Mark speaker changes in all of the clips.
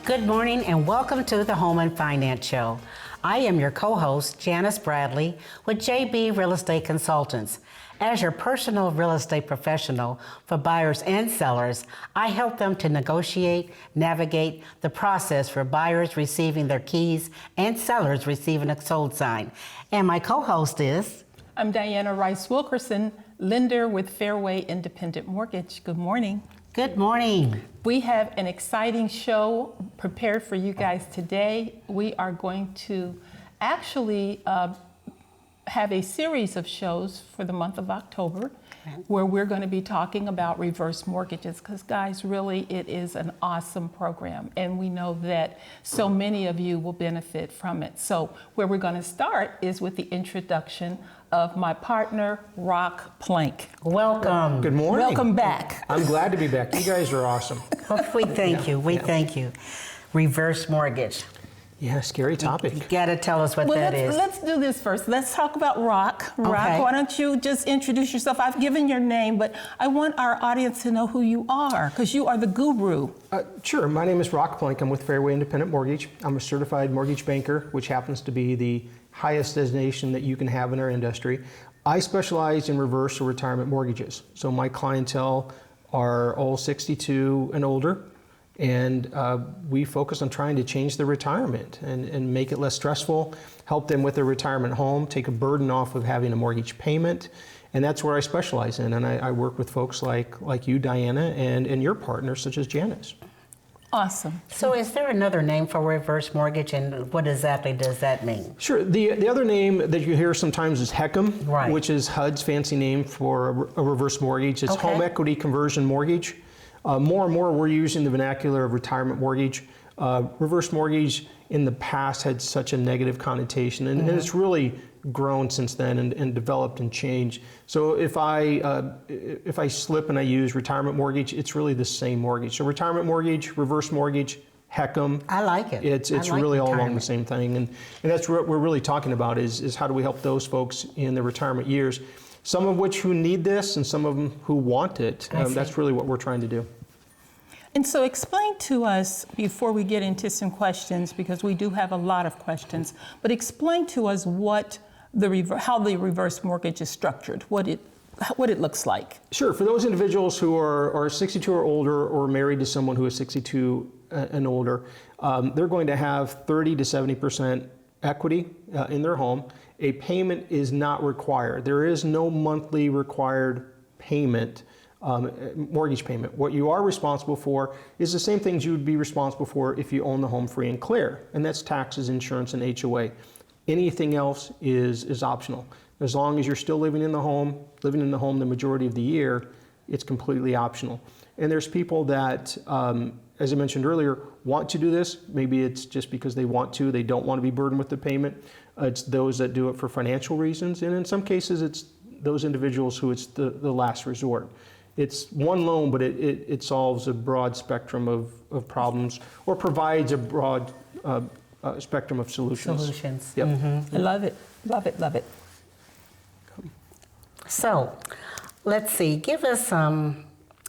Speaker 1: Good morning and welcome to the Home and Finance Show. I am your co-host, Janice Bradley with JB Real Estate Consultants. As your personal real estate professional for buyers and sellers, I help them to negotiate, navigate the process for buyers receiving their keys and sellers receiving a sold sign. And my co-host is...
Speaker 2: I'm Diana Rice Wilkerson, lender with Fairway Independent Mortgage. Good morning.
Speaker 1: Good morning.
Speaker 2: We have an exciting show prepared for you guys today. We are going to actually have a series of shows for the month of October where we're going to be talking about reverse mortgages because, guys, really it is an awesome program and we know that so many of you will benefit from it. So where we're going to start is with the introduction of my partner, Rock Planck.
Speaker 1: Welcome.
Speaker 3: Good morning.
Speaker 2: Welcome back.
Speaker 3: I'm glad to be back. You guys are awesome.
Speaker 1: We thank you. We thank you. Reverse mortgage.
Speaker 3: Yeah, scary topic.
Speaker 1: You gotta tell us what that is.
Speaker 2: Let's do this first. Let's talk about Rock. Rock,
Speaker 1: Okay.
Speaker 2: why don't you just introduce yourself? I've given your name, but I want our audience to know who you are because you are the guru.
Speaker 3: Sure. My name is Rock Planck. I'm with Fairway Independent Mortgage. I'm a certified mortgage banker, which happens to be the highest designation that you can have in our industry. I specialize in reverse or retirement mortgages. So my clientele are all 62 and older. And we focus on trying to change their retirement and make it less stressful, help them with their retirement home, take a burden off of having a mortgage payment. And that's where I specialize in. And I work with folks like you, Diana, and your partners, such as Janice.
Speaker 2: Awesome.
Speaker 1: So is there another name for reverse mortgage, and what exactly does that mean?
Speaker 3: Sure. The other name that you hear sometimes is HECM,
Speaker 1: Right.
Speaker 3: which is HUD's fancy name for a reverse mortgage. It's
Speaker 1: Okay.
Speaker 3: home equity conversion mortgage. More and more we're using the vernacular of retirement mortgage. Reverse mortgage in the past had such a negative connotation, and it's really grown since then and developed and changed. So if I slip and I use retirement mortgage, it's really the same mortgage. So retirement mortgage, reverse mortgage, HECM.
Speaker 1: I like it.
Speaker 3: It's
Speaker 1: I like
Speaker 3: really all along
Speaker 1: retirement.
Speaker 3: the same thing, and that's what we're really talking about is how do we help those folks in their retirement years, some of which who need this and some of them who want it.
Speaker 1: I see.
Speaker 3: That's really what we're trying to do.
Speaker 2: And so explain to us, before we get into some questions, because we do have a lot of questions, but explain to us how the reverse mortgage is structured, what it looks like.
Speaker 3: Sure. For those individuals who are 62 or older or married to someone who is 62 and older, they're going to have 30 to 70% equity in their home. A payment is not required. There is no monthly required payment, mortgage payment. What you are responsible for is the same things you would be responsible for if you own the home free and clear, and that's taxes, insurance, and HOA. Anything else is optional. As long as you're still living in the home the majority of the year, it's completely optional. And there's people that, as I mentioned earlier, want to do this. Maybe it's just because they want to, they don't want to be burdened with the payment. It's those that do it for financial reasons, and in some cases it's those individuals who it's the last resort. It's one loan, but it solves a broad spectrum of problems or provides a broad spectrum of solutions. Yep.
Speaker 2: I love it, love it, love it.
Speaker 1: So, let's see, give us some,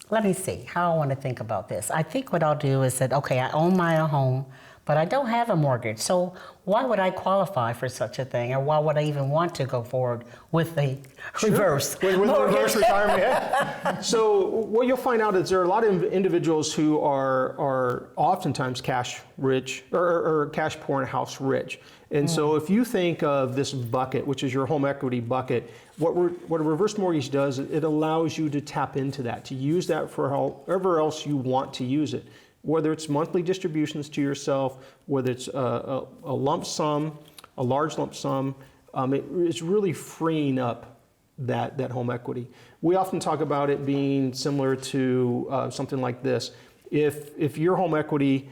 Speaker 1: let me see how I want to think about this. I think what I'll do is that, okay, I own my own home, but I don't have a mortgage. So why would I qualify for such a thing? Or why would I even want to go forward with the reverse
Speaker 3: With
Speaker 1: mortgage?
Speaker 3: reverse retirement. Yeah. So what you'll find out is there are a lot of individuals who are oftentimes cash rich or cash poor and house rich. And so if you think of this bucket, which is your home equity bucket, what a reverse mortgage does, it allows you to tap into that, to use that for however else you want to use it. Whether it's monthly distributions to yourself, whether it's a lump sum, a large lump sum, it's really freeing up that home equity. We often talk about it being similar to something like this. If your home equity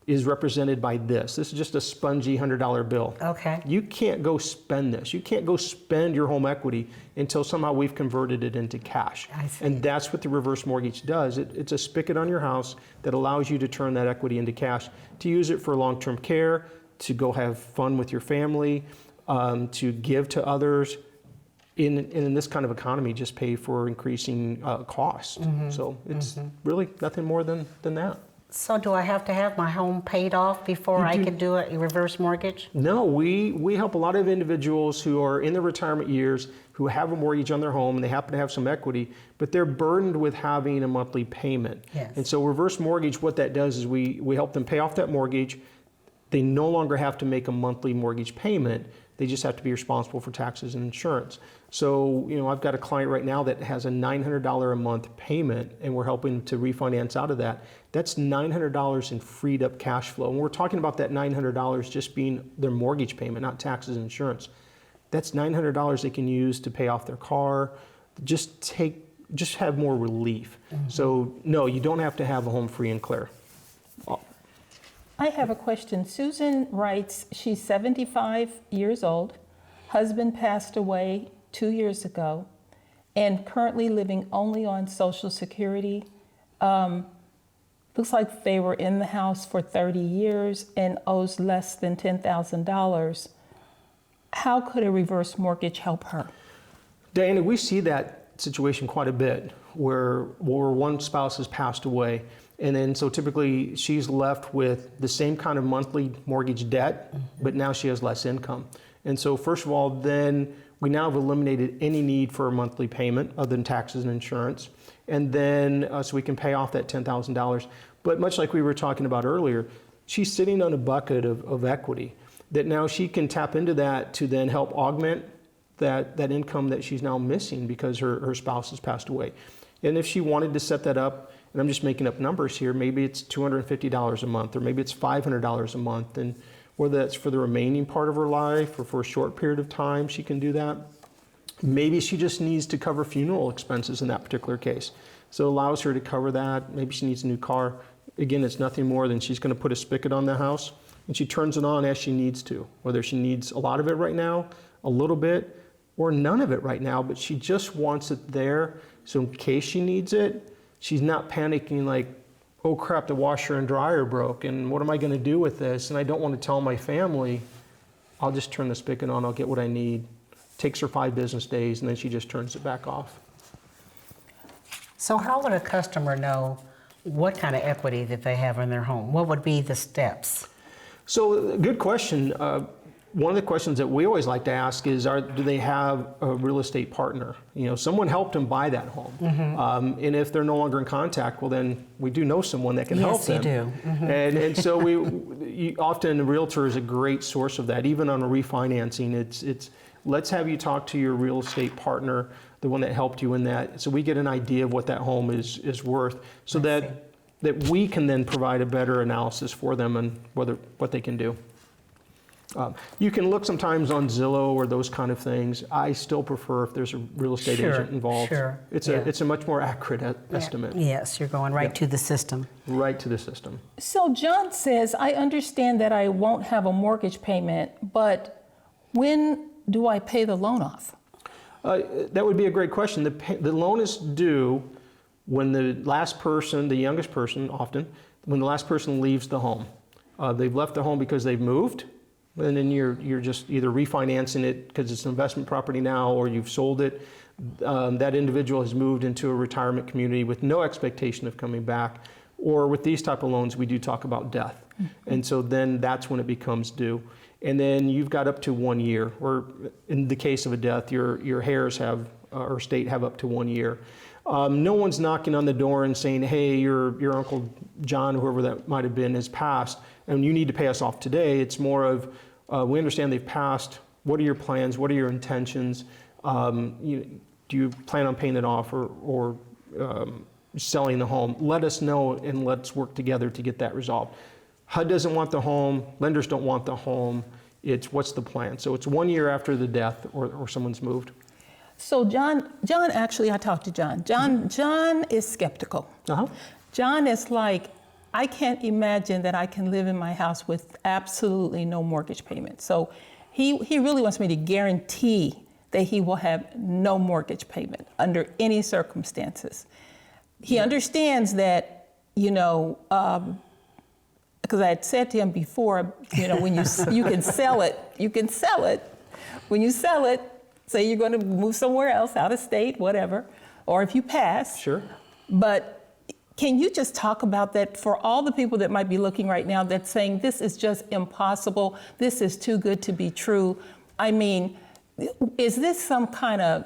Speaker 3: is represented by this is just a spongy $100 bill.
Speaker 1: Okay.
Speaker 3: You can't go spend this. You can't go spend your home equity until somehow we've converted it into cash.
Speaker 1: I see.
Speaker 3: And that's what the reverse mortgage does. It's a spigot on your house that allows you to turn that equity into cash, to use it for long-term care, to go have fun with your family, to give to others. In this kind of economy, just pay for increasing costs. So it's really nothing more than that.
Speaker 1: So do I have to have my home paid off before I can do a reverse mortgage?
Speaker 3: No, we help a lot of individuals who are in their retirement years, who have a mortgage on their home and they happen to have some equity, but they're burdened with having a monthly payment.
Speaker 1: Yes.
Speaker 3: And so reverse mortgage, what that does is we help them pay off that mortgage. They no longer have to make a monthly mortgage payment. They just have to be responsible for taxes and insurance. So, I've got a client right now that has a $900 a month payment, and we're helping to refinance out of that. That's $900 in freed up cash flow. And we're talking about that $900 just being their mortgage payment, not taxes and insurance. That's $900 they can use to pay off their car, just have more relief. Mm-hmm. So, no, you don't have to have a home free and clear.
Speaker 2: I have a question. Susan writes, she's 75 years old, husband passed away 2 years ago, and currently living only on Social Security. Looks like they were in the house for 30 years and owes less than $10,000. How could a reverse mortgage help her?
Speaker 3: Diana, we see that situation quite a bit where one spouse has passed away. And then so typically she's left with the same kind of monthly mortgage debt, but now she has less income. And so first of all, then we now have eliminated any need for a monthly payment other than taxes and insurance. And then so we can pay off that $10,000. But much like we were talking about earlier, she's sitting on a bucket of equity that now she can tap into that to then help augment that income that she's now missing because her spouse has passed away. And if she wanted to set that up, and I'm just making up numbers here, maybe it's $250 a month, or maybe it's $500 a month, and whether that's for the remaining part of her life or for a short period of time, she can do that. Maybe she just needs to cover funeral expenses in that particular case. So it allows her to cover that. Maybe she needs a new car. Again, it's nothing more than she's going to put a spigot on the house, and she turns it on as she needs to, whether she needs a lot of it right now, a little bit, or none of it right now, but she just wants it there. So in case she needs it, she's not panicking like, oh crap, the washer and dryer broke, and what am I going to do with this? And I don't want to tell my family. I'll just turn the spigot on, I'll get what I need. Takes her 5 business days, and then she just turns it back off.
Speaker 1: So how would a customer know what kind of equity that they have in their home? What would be the steps?
Speaker 3: So good question. One of the questions that we always like to ask is, do they have a real estate partner? Someone helped them buy that home. Mm-hmm. And if they're no longer in contact, well, then we do know someone that can help them.
Speaker 1: Yes, you do. Mm-hmm.
Speaker 3: And so often a realtor is a great source of that. Even on a refinancing, it's let's have you talk to your real estate partner, the one that helped you in that, so we get an idea of what that home is worth, so that we can then provide a better analysis for them and what they can do. You can look sometimes on Zillow or those kind of things. I still prefer if there's a real estate agent involved.
Speaker 1: Sure.
Speaker 3: It's a much more accurate estimate.
Speaker 1: Yes, you're going right to the system.
Speaker 3: Right to the system.
Speaker 2: So John says, I understand that I won't have a mortgage payment, but when do I pay the loan off?
Speaker 3: That would be a great question. The loan is due when the last person, the youngest person often, when the last person leaves the home. They've left the home because they've moved, and then you're just either refinancing it because it's an investment property now, or you've sold it. That individual has moved into a retirement community with no expectation of coming back. Or with these type of loans, we do talk about death. Mm-hmm. And so then that's when it becomes due. And then you've got up to 1 year, or in the case of a death, your heirs have, or state have up to 1 year. No one's knocking on the door and saying, hey, your Uncle John, whoever that might have been, has passed, and you need to pay us off today. It's more of, we understand they've passed. What are your plans? What are your intentions? Do you plan on paying it off or selling the home? Let us know, and let's work together to get that resolved. HUD doesn't want the home. Lenders don't want the home. It's what's the plan? So it's 1 year after the death or someone's moved.
Speaker 2: So John, actually, I talked to John. John is skeptical.
Speaker 3: Uh-huh.
Speaker 2: John is like, I can't imagine that I can live in my house with absolutely no mortgage payment. So he really wants me to guarantee that he will have no mortgage payment under any circumstances. He understands that, because I had said to him before, when you can sell it. When you sell it, say you're going to move somewhere else, out of state, whatever, or if you pass.
Speaker 3: Sure.
Speaker 2: But Can you just talk about that for all the people that might be looking right now that's saying this is just impossible, this is too good to be true? I mean, is there some kind of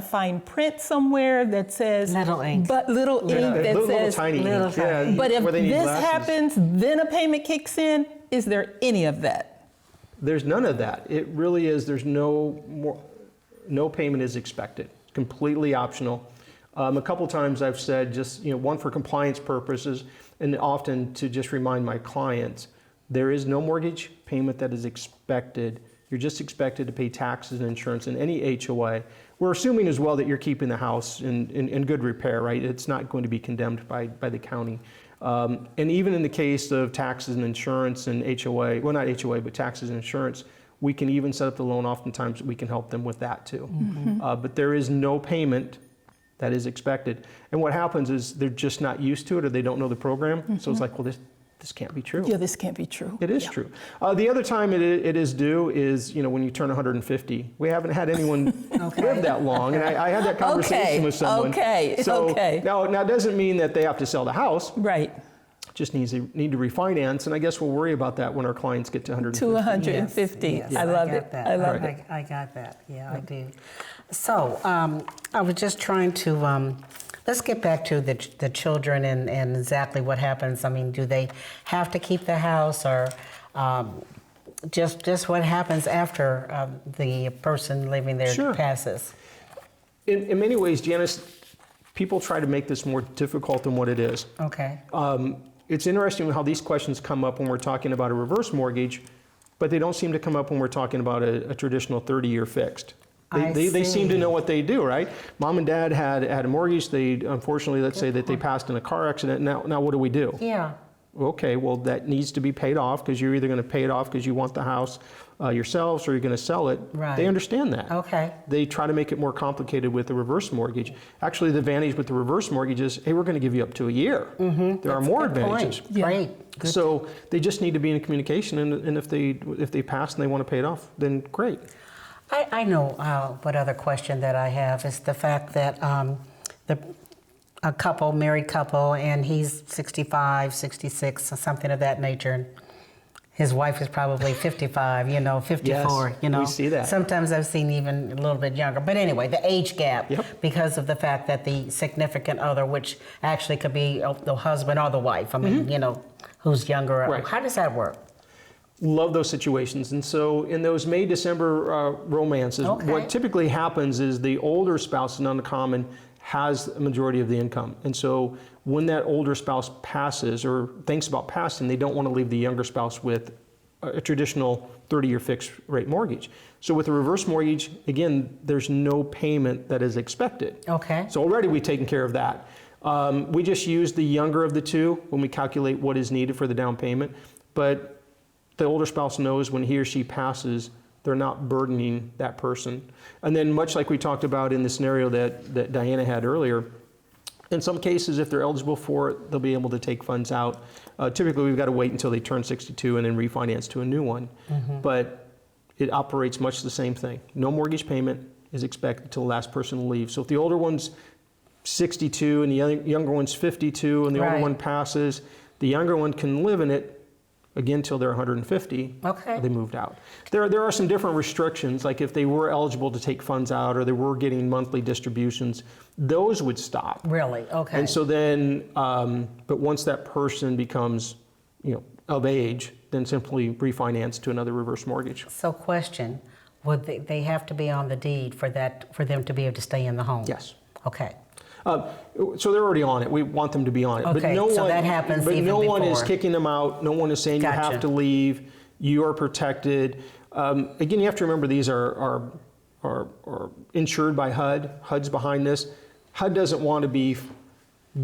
Speaker 2: fine print somewhere that says
Speaker 1: Little ink.
Speaker 2: But little ink that says
Speaker 3: tiny
Speaker 1: little
Speaker 3: ink.
Speaker 1: tiny.
Speaker 3: Yeah,
Speaker 2: but if
Speaker 3: where they need
Speaker 2: this
Speaker 3: glasses.
Speaker 2: happens, then a payment kicks in? Is there any of that?
Speaker 3: There's none of that. It really is. There's no payment is expected. Completely optional. A couple times I've said just, one for compliance purposes, and often to just remind my clients, there is no mortgage payment that is expected. You're just expected to pay taxes and insurance in any HOA. We're assuming as well that you're keeping the house in good repair, right? It's not going to be condemned by the county. And even in the case of taxes and insurance and HOA, well, not HOA, but taxes and insurance, we can even set up the loan. Oftentimes we can help them with that too. But there is no payment that is expected. And what happens is they're just not used to it, or they don't know the program. So it's like, well, this can't be true.
Speaker 2: Yeah, this can't be true.
Speaker 3: It is true. The other time it is due is, when you turn 150. We haven't had anyone live that long, and I had that conversation with someone. So now it doesn't mean that they have to sell the house.
Speaker 2: Right.
Speaker 3: Just need to refinance, and I guess we'll worry about that when our clients get to 150.
Speaker 2: To 150.
Speaker 1: Yes,
Speaker 2: I love it.
Speaker 1: got that.
Speaker 2: I love it.
Speaker 1: I got that. Yeah, I do. So I was just trying to. Let's get back to the children and exactly what happens. I mean, do they have to keep the house, or just what happens after the person living there passes?
Speaker 3: In many ways, Janice, people try to make this more difficult than what it is.
Speaker 1: Okay.
Speaker 3: It's interesting how these questions come up when we're talking about a reverse mortgage, but they don't seem to come up when we're talking about a traditional 30-year fixed. They seem to know what they do, right? Mom and dad had a mortgage. They, unfortunately, let's say that they passed in a car accident. Now what do we do?
Speaker 1: Yeah.
Speaker 3: Okay, well, that needs to be paid off, because you're either going to pay it off because you want the house yourselves, or you're going to sell it.
Speaker 1: Right.
Speaker 3: They understand that.
Speaker 1: Okay.
Speaker 3: They try to make it more complicated with the reverse mortgage. Actually, the advantage with the reverse mortgage is, hey, we're going to give you up to a year. There are more advantages.
Speaker 1: Great. Good.
Speaker 3: So they just need to be in communication, and if they pass and they want to pay it off, then great.
Speaker 1: I know what other question that I have is the fact that a married couple, and he's 65, 66, something of that nature. And his wife is probably 55, 54,
Speaker 3: Yes, we see that.
Speaker 1: Sometimes I've seen even a little bit younger. But anyway, the age gap, because of the fact that the significant other, which actually could be the husband or the wife, I mean, who's younger.
Speaker 3: Right.
Speaker 1: How does that work?
Speaker 3: Love those situations. And so in those May-December romances, what typically happens is the older spouse, in uncommon, has a majority of the income. And so when that older spouse passes or thinks about passing, they don't want to leave the younger spouse with a traditional 30-year fixed rate mortgage. So with a reverse mortgage, again, there's no payment that is expected.
Speaker 1: Okay.
Speaker 3: So already we've taken care of that. We just use the younger of the two when we calculate what is needed for the down payment. But the older spouse knows when he or she passes, they're not burdening that person. And then much like we talked about in the scenario that Diana had earlier, in some cases, if they're eligible for it, they'll be able to take funds out. Typically, we've got to wait until they turn 62 and then refinance to a new one. But it operates much the same thing. No mortgage payment is expected until the last person leaves. So if the older one's 62 and the younger one's 52 and the older one passes, the younger one can live in it again till they're 150. They moved out. There are some different restrictions, like if they were eligible to take funds out or they were getting monthly distributions, those would stop.
Speaker 1: Really? Okay.
Speaker 3: And so then, but once that person becomes, of age, then simply refinance to another reverse mortgage.
Speaker 1: So question, would they have to be on the deed for them to be able to stay in the home?
Speaker 3: Yes.
Speaker 1: Okay.
Speaker 3: So they're already on it. We want them to be on it.
Speaker 1: Okay,
Speaker 3: but no
Speaker 1: so
Speaker 3: one,
Speaker 1: that happens
Speaker 3: but
Speaker 1: even
Speaker 3: no one is
Speaker 1: before.
Speaker 3: kicking them out. No one is saying you have to leave. You are protected. Again, you have to remember these are insured by HUD. HUD's behind this. HUD doesn't want to be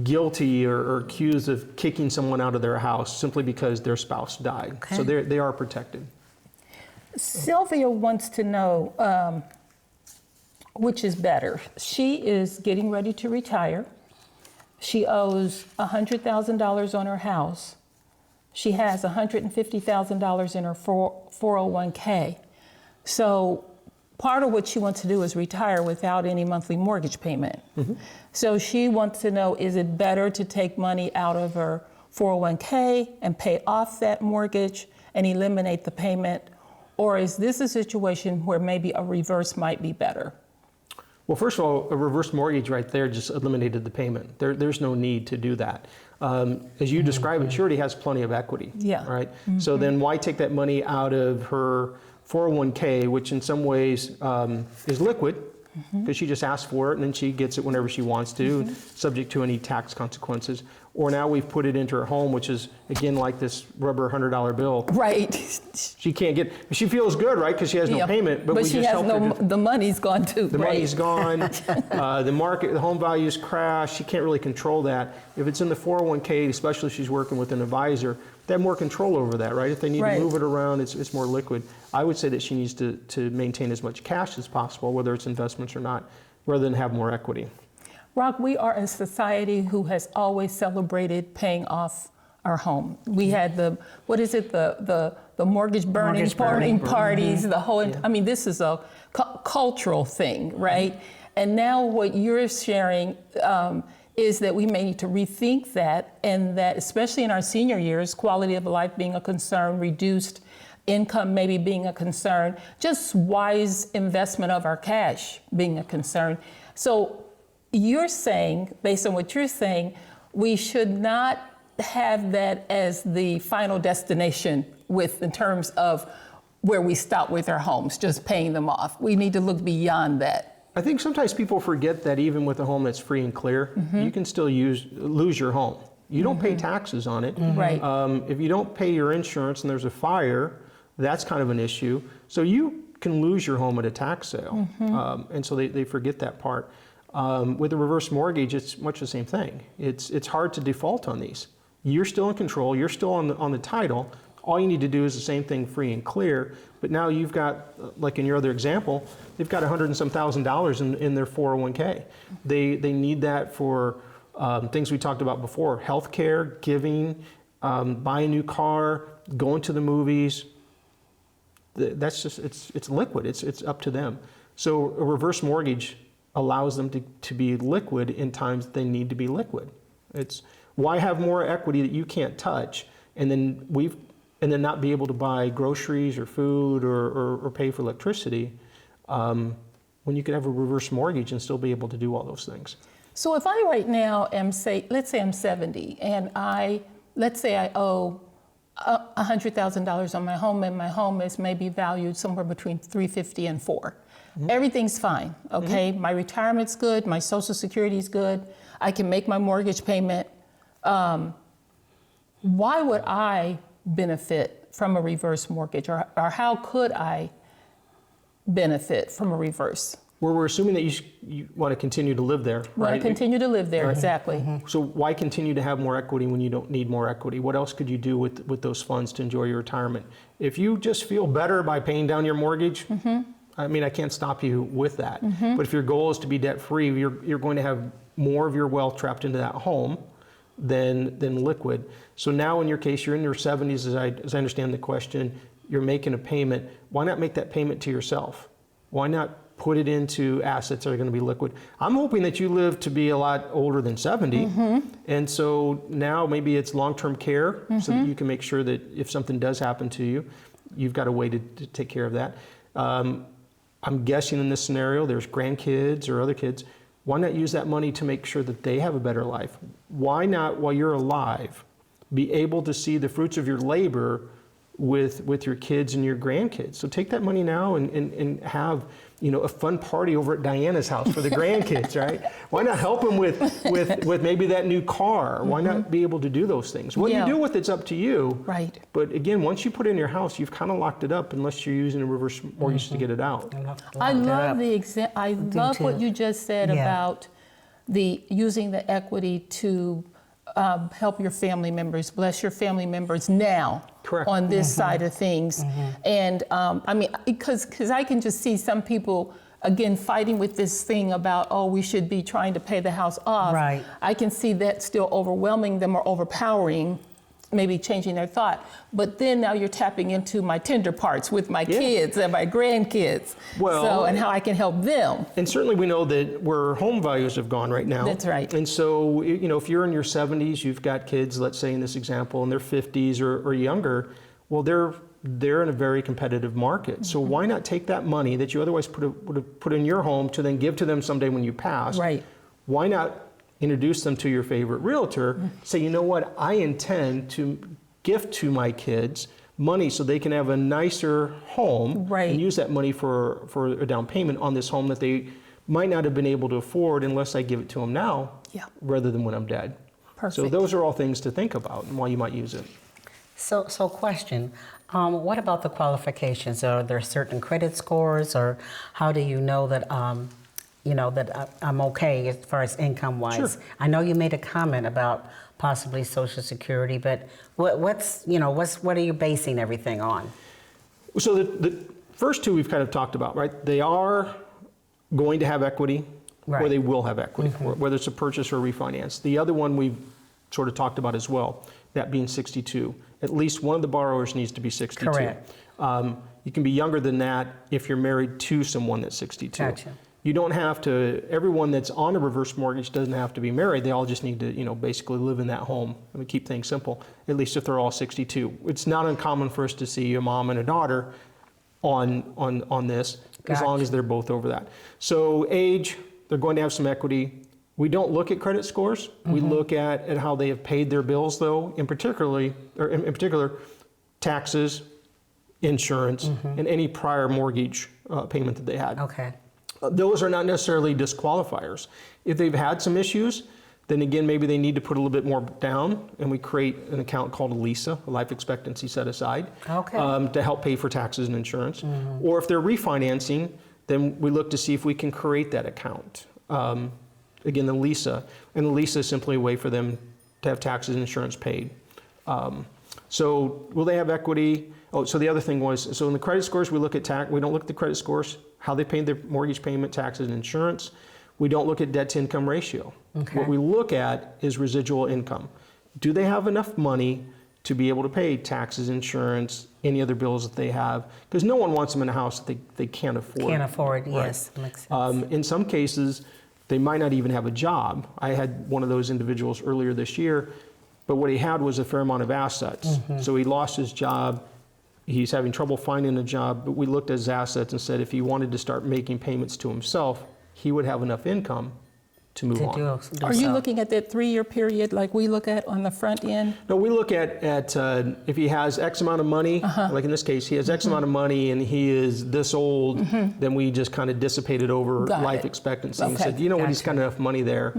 Speaker 3: guilty or accused of kicking someone out of their house simply because their spouse died.
Speaker 1: Okay.
Speaker 3: So they are protected.
Speaker 2: Sylvia wants to know which is better. She is getting ready to retire. She owes $100,000 on her house. She has $150,000 in her 401k. So part of what she wants to do is retire without any monthly mortgage payment. So she wants to know, is it better to take money out of her 401k and pay off that mortgage and eliminate the payment? Or is this a situation where maybe a reverse might be better?
Speaker 3: Well, first of all, a reverse mortgage right there just eliminated the payment. There's no need to do that. As you describe it, she already has plenty of equity.
Speaker 2: Yeah.
Speaker 3: Right? So then why take that money out of her 401k, which in some ways is liquid, because she just asks for it and then she gets it whenever she wants to, subject to any tax consequences. Or now we've put it into her home, which is, again, like this rubber $100 bill.
Speaker 2: Right.
Speaker 3: She can't get, she feels good, right, because she has no payment, but we
Speaker 2: she
Speaker 3: just
Speaker 2: has
Speaker 3: help
Speaker 2: no,
Speaker 3: her.
Speaker 2: the money's gone too.
Speaker 3: The money's gone, the market, the home values crash, she can't really control that. If it's in the 401k, especially if she's working with an advisor, they have more control over that, right? If they need to move it around, it's more liquid. I would say that she needs to maintain as much cash as possible, whether it's investments or not, rather than have more equity.
Speaker 2: Rock, we are a society who has always celebrated paying off our home. We had the mortgage burning parties, the whole, I mean, this is a cultural thing, right? And now what you're sharing is that we may need to rethink that, and that especially in our senior years, quality of life being a concern, reduced income maybe being a concern, just wise investment of our cash being a concern. So you're saying, based on what you're saying, we should not have that as the final destination in terms of where we stop with our homes, just paying them off. We need to look beyond that.
Speaker 3: I think sometimes people forget that even with a home that's free and clear, you can still lose your home. You don't pay taxes on it.
Speaker 2: Right.
Speaker 3: If you don't pay your insurance and there's a fire, that's kind of an issue. So you can lose your home at a tax sale. And so they forget that part. With a reverse mortgage, it's much the same thing. It's hard to default on these. You're still in control, you're still on the title. All you need to do is the same thing, free and clear. But now you've got, like in your other example, they've got $100,000 and some in their 401k. They need that for things we talked about before: healthcare, giving, buy a new car, going to the movies. That's just it's liquid. It's up to them. So a reverse mortgage allows them to be liquid in times that they need to be liquid. It's why have more equity that you can't touch, and then not be able to buy groceries or food or pay for electricity, when you could have a reverse mortgage and still be able to do all those things.
Speaker 2: So if I right now am, let's say I'm 70, and let's say I owe $100,000 on my home, and my home is maybe valued somewhere between $350,000 and $400,000. Everything's fine, okay? My retirement's good, my Social Security's good, I can make my mortgage payment. Why would I benefit from a reverse mortgage, or how could I benefit from a reverse?
Speaker 3: Well, we're assuming that you want to continue to live there, right?
Speaker 2: Want to continue to live there, exactly.
Speaker 3: So why continue to have more equity when you don't need more equity? What else could you do with those funds to enjoy your retirement? If you just feel better by paying down your mortgage, I mean, I can't stop you with that. But if your goal is to be debt-free, you're going to have more of your wealth trapped into that home than liquid. So now in your case, you're in your 70s, as I understand the question, you're making a payment. Why not make that payment to yourself? Why not put it into assets that are going to be liquid? I'm hoping that you live to be a lot older than 70. And so now maybe it's long-term care, so that you can make sure that if something does happen to you, you've got a way to take care of that. I'm guessing in this scenario, there's grandkids or other kids. Why not use that money to make sure that they have a better life? Why not, while you're alive, be able to see the fruits of your labor with your kids and your grandkids? So take that money now and have, a fun party over at Diana's house for the grandkids, right? Why not help them with maybe that new car? Why not be able to do those things? What you do with it's up to you.
Speaker 2: Right.
Speaker 3: But again, once you put it in your house, you've kind of locked it up unless you're using a reverse mortgage to get it out.
Speaker 2: I love I love what you just said about using the equity to help your family members, bless your family members now.
Speaker 3: Correct.
Speaker 2: On this side of things. And I mean, because I can just see some people, again, fighting with this thing about, we should be trying to pay the house off.
Speaker 1: Right.
Speaker 2: I can see that still overwhelming them or overpowering maybe changing their thought. But then now you're tapping into my tender parts with my kids and my grandkids.
Speaker 3: Well,
Speaker 2: and how I can help them.
Speaker 3: And certainly we know that where home values have gone right now.
Speaker 2: That's right.
Speaker 3: And so, you know, if you're in your 70s, you've got kids, let's say in this example, in their 50s or younger, well, they're in a very competitive market. So why not take that money that you otherwise would have put in your home to then give to them someday when you pass?
Speaker 2: Right.
Speaker 3: Why not introduce them to your favorite realtor, say, you know what, I intend to gift to my kids money so they can have a nicer home and use that money for a down payment on this home that they might not have been able to afford unless I give it to them now rather than when I'm dead.
Speaker 2: Perfect.
Speaker 3: So those are all things to think about and why you might use it.
Speaker 1: So question, what about the qualifications? Are there certain credit scores, or how do you know that that I'm okay as far as income-wise?
Speaker 3: Sure.
Speaker 1: I know you made a comment about possibly Social Security, but what are you basing everything on?
Speaker 3: So the first two we've kind of talked about, right? They are going to have equity, or they will have equity, whether it's a purchase or a refinance. The other one we've sort of talked about as well, that being 62. At least one of the borrowers needs to be 62.
Speaker 1: Correct.
Speaker 3: You can be younger than that if you're married to someone that's 62.
Speaker 1: Gotcha.
Speaker 3: You don't have to, everyone that's on a reverse mortgage doesn't have to be married. They all just need to, basically live in that home. I mean, keep things simple, at least if they're all 62. It's not uncommon for us to see a mom and a daughter on this, as long as they're both over that. So age, they're going to have some equity. We don't look at credit scores. We look at how they have paid their bills, though, in particular, taxes, insurance, and any prior mortgage payment that they had.
Speaker 1: Okay.
Speaker 3: Those are not necessarily disqualifiers. If they've had some issues, then again, maybe they need to put a little bit more down, and we create an account called a LISA, a life expectancy set aside, to help pay for taxes and insurance. Or if they're refinancing, then we look to see if we can create that account. Again, the LISA, and the LISA is simply a way for them to have taxes and insurance paid. So will they have equity? Oh, so the other thing was, so in the credit scores, we look at we don't look at the credit scores, how they paid their mortgage payment, taxes, and insurance. We don't look at debt to income ratio. What we look at is residual income. Do they have enough money to be able to pay taxes, insurance, any other bills that they have? Because no one wants them in a house that they can't afford.
Speaker 1: Can't afford, yes, makes sense.
Speaker 3: In some cases, they might not even have a job. I had one of those individuals earlier this year, but what he had was a fair amount of assets. So he lost his job. He's having trouble finding a job, but we looked at his assets and said if he wanted to start making payments to himself, he would have enough income to move on.
Speaker 2: Are you looking at that 3-year period like we look at on the front end?
Speaker 3: No, we look at if he has X amount of money, like in this case, he has X amount of money and he is this old, then we just kind of dissipated over life expectancy and said, you know what, he's got enough money there.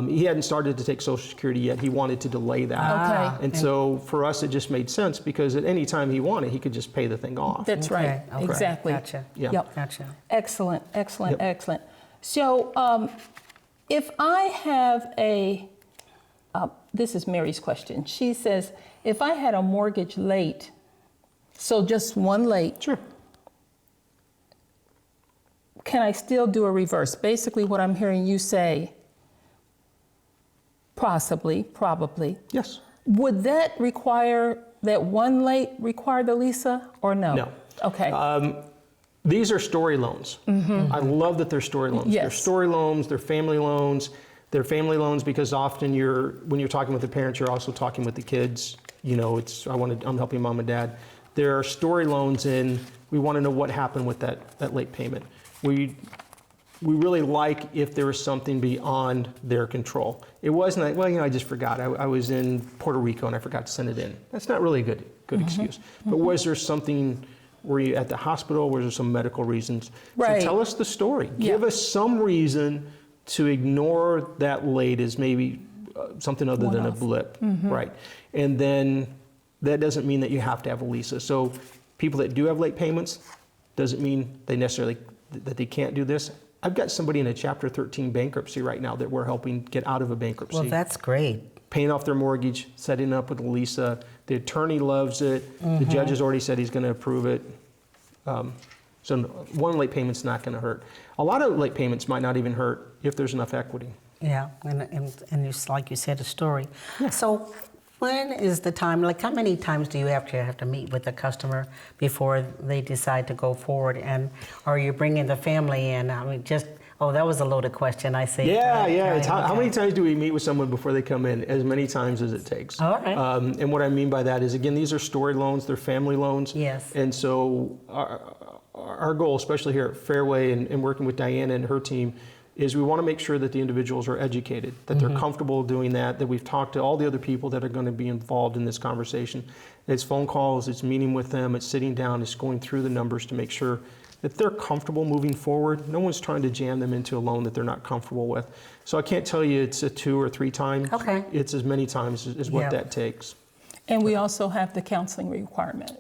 Speaker 3: He hadn't started to take Social Security yet. He wanted to delay that. And so for us, it just made sense because at any time he wanted, he could just pay the thing off.
Speaker 2: That's right. Exactly.
Speaker 1: Gotcha.
Speaker 3: Yeah.
Speaker 2: Yep.
Speaker 1: Gotcha.
Speaker 2: Excellent, excellent, excellent. So if I have this is Mary's question. She says, if I had a mortgage late, so just one late,
Speaker 3: Sure.
Speaker 2: can I still do a reverse? Basically what I'm hearing you say, possibly, probably.
Speaker 3: Yes.
Speaker 2: Would that one late require the LISA or no?
Speaker 3: No.
Speaker 2: Okay.
Speaker 3: These are story loans. I love that they're story loans.
Speaker 2: Yes.
Speaker 3: They're story loans, they're family loans. They're family loans because often when you're talking with the parents, you're also talking with the kids. I'm helping mom and dad. There are story loans and we want to know what happened with that late payment. We really like if there was something beyond their control. It wasn't like, I just forgot. I was in Puerto Rico and I forgot to send it in. That's not really a good excuse. But was there something, were you at the hospital? Was there some medical reasons?
Speaker 2: Right.
Speaker 3: So tell us the story. Give us some reason to ignore that late as maybe something other than a blip, right? And then that doesn't mean that you have to have a LISA. So people that do have late payments, doesn't mean they necessarily, that they can't do this. I've got somebody in a Chapter 13 bankruptcy right now that we're helping get out of a bankruptcy.
Speaker 1: Well, that's great.
Speaker 3: Paying off their mortgage, setting up with a LISA. The attorney loves it. The judge has already said he's going to approve it. So one late payment's not going to hurt. A lot of late payments might not even hurt if there's enough equity.
Speaker 1: Yeah, and like you said, a story.
Speaker 3: Yeah.
Speaker 1: So When is the time, like how many times do you actually have to meet with the customer before they decide to go forward? And are you bringing the family in? I mean, just, oh, that was a loaded question, I see.
Speaker 3: Yeah, yeah. It's how
Speaker 1: Okay.
Speaker 3: many times do we meet with someone before they come in? As many times as it takes.
Speaker 1: All right.
Speaker 3: And what I mean by that is, again, these are story loans, they're family loans.
Speaker 1: Yes.
Speaker 3: And so our goal, especially here at Fairway and working with Diana and her team, is we want to make sure that the individuals are educated, that they're comfortable doing that we've talked to all the other people that are going to be involved in this conversation. It's phone calls, it's meeting with them, it's sitting down, it's going through the numbers to make sure that they're comfortable moving forward. No one's trying to jam them into a loan that they're not comfortable with. So I can't tell you it's a 2 or 3 times.
Speaker 1: Okay.
Speaker 3: It's as many times as what
Speaker 1: Yeah.
Speaker 3: that takes.
Speaker 2: And we also have the counseling requirement.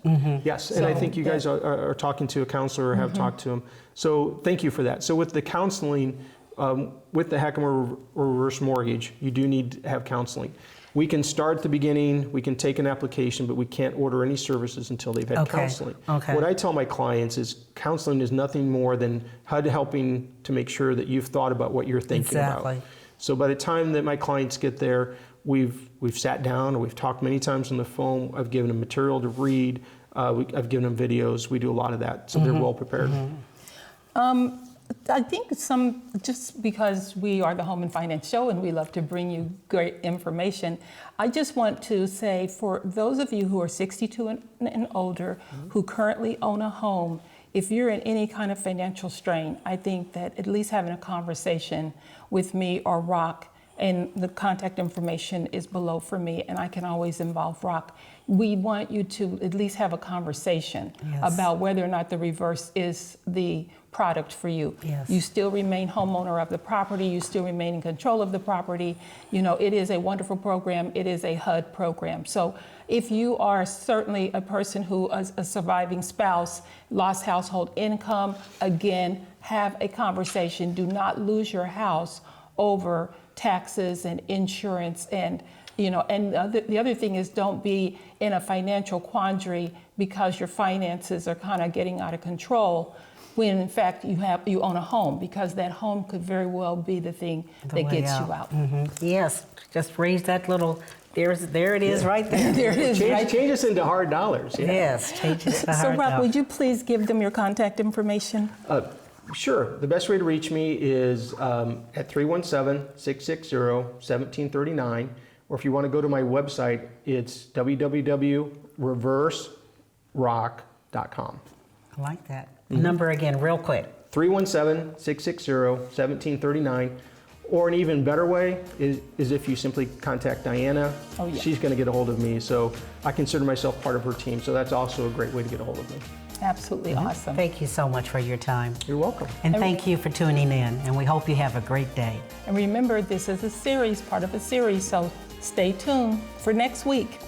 Speaker 3: Yes, and I
Speaker 2: So
Speaker 3: think you guys are talking to a counselor or have talked to him. So thank you for that. So with the counseling, with the Heckema reverse mortgage, you do need to have counseling. We can start at the beginning, we can take an application, but we can't order any services until they've had
Speaker 1: Okay,
Speaker 3: counseling.
Speaker 1: okay.
Speaker 3: What I tell my clients is counseling is nothing more than HUD helping to make sure that you've thought about what you're thinking
Speaker 1: Exactly.
Speaker 3: about. So by the time that my clients get there, we've sat down, or we've talked many times on the phone. I've given them material to read. I've given them videos. We do a lot of that, so they're well prepared.
Speaker 2: I think just because we are the Home and Finance Show and we love to bring you great information, I just want to say for those of you who are 62 and older who currently own a home, if you're in any kind of financial strain, I think that at least having a conversation with me or Rock, and the contact information is below for me, and I can always involve Rock. We want you to at least have a conversation
Speaker 1: Yes.
Speaker 2: about whether or not the reverse is the product for you.
Speaker 1: Yes.
Speaker 2: You still remain homeowner of the property, you still remain in control of the property. You know, it is a wonderful program, it is a HUD program. So if you are certainly a person who is a surviving spouse, lost household income, again, have a conversation. Do not lose your house over taxes and insurance, and the other thing is, don't be in a financial quandary because your finances are kind of getting out of control when in fact you own a home, because that home could very well be the thing that
Speaker 1: way
Speaker 2: gets
Speaker 1: out.
Speaker 2: you out.
Speaker 1: Yes, just raise that little, there it is right there.
Speaker 2: There it is, right?
Speaker 3: Change us into hard dollars. Yeah.
Speaker 1: Yes, change it to
Speaker 2: So
Speaker 1: hard
Speaker 2: Rob,
Speaker 1: dollar.
Speaker 2: would you please give them your contact information?
Speaker 3: Sure. The best way to reach me is at 317-660-1739. Or if you want to go to my website, it's www.reverserock.com.
Speaker 1: I like that. Number again, real quick.
Speaker 3: 317-660-1739. Or an even better way is if you simply contact Diana.
Speaker 2: Oh, yeah.
Speaker 3: She's going to get a hold of me. So I consider myself part of her team. So that's also a great way to get a hold of me.
Speaker 2: Absolutely awesome.
Speaker 1: Thank you so much for your time.
Speaker 3: You're welcome.
Speaker 1: And thank you for tuning in. And we hope you have a great day.
Speaker 2: And remember, this is a series, part of a series, so stay tuned for next week.